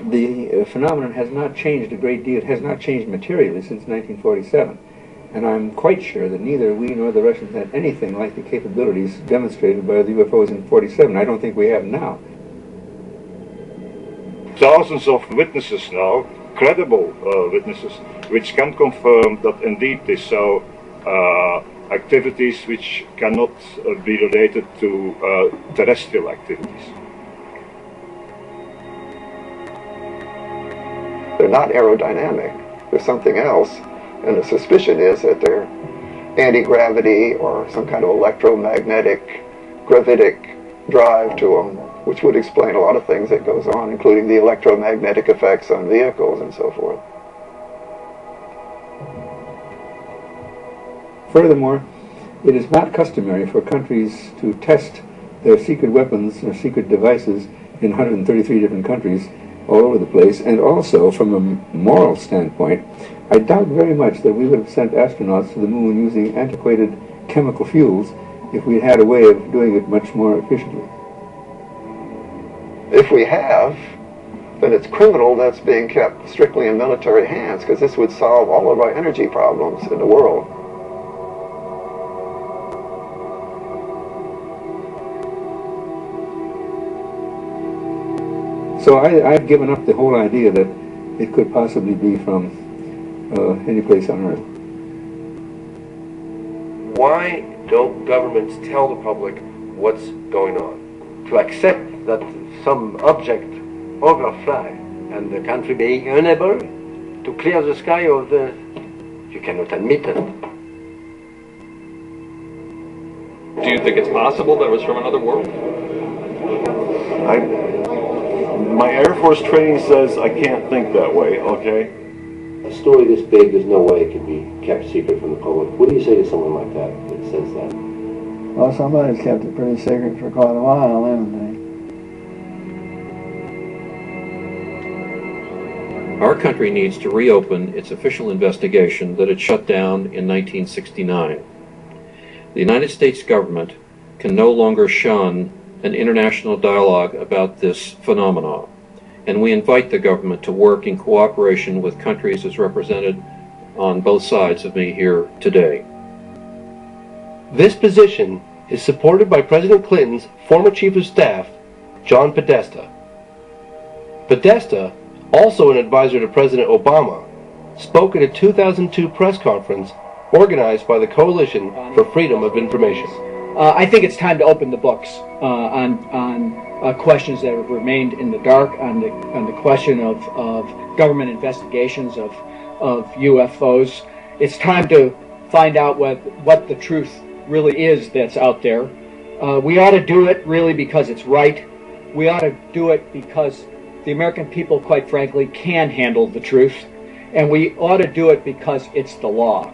the phenomenon has not changed a great deal. It has not changed materially since 1947. And I'm quite sure that neither we nor the Russians had anything like the capabilities demonstrated by the UFOs in 47. I don't think we have now. Thousands of witnesses now, credible witnesses, which can confirm that indeed this so activities which cannot be related to terrestrial activities. They're not aerodynamic. There's something else, and the suspicion is that they're anti-gravity or some kind of electromagnetic gravitic drive to them, which would explain a lot of things that goes on, including the electromagnetic effects on vehicles and so forth. Furthermore, it is not customary for countries to test their secret weapons or secret devices in 133 different countries all over the place. And also, from a moral standpoint, I doubt very much that we would have sent astronauts to the moon using antiquated chemical fuels if we had a way of doing it much more efficiently. If we have, then it's criminal that's being kept strictly in military hands, because this would solve all of our energy problems in the world. So I've given up the whole idea that it could possibly be from any place on Earth. Why don't governments tell the public what's going on? To accept that some object overfly and the country being unable to clear the sky of the... You cannot admit it. Do you think it's possible that it was from another world? My Air Force training says I can't think that way, okay? A story this big, there's no way it can be kept secret from the public. What do you say to someone like that says that? Well, somebody's kept it pretty secret for quite a while, haven't they? Our country needs to reopen its official investigation that it shut down in 1969. The United States government can no longer shun an international dialogue about this phenomenon, and we invite the government to work in cooperation with countries as represented on both sides of me here today. This position is supported by President Clinton's former Chief of Staff, John Podesta. Podesta, also an advisor to President Obama, spoke at a 2002 press conference organized by the Coalition for Freedom of Information. I think it's time to open the books on questions that have remained in the dark, on the question of government investigations of UFOs. It's time to find out what the truth really is that's out there. We ought to do it really because it's right. We ought to do it because the American people, quite frankly, can handle the truth. And we ought to do it because it's the law.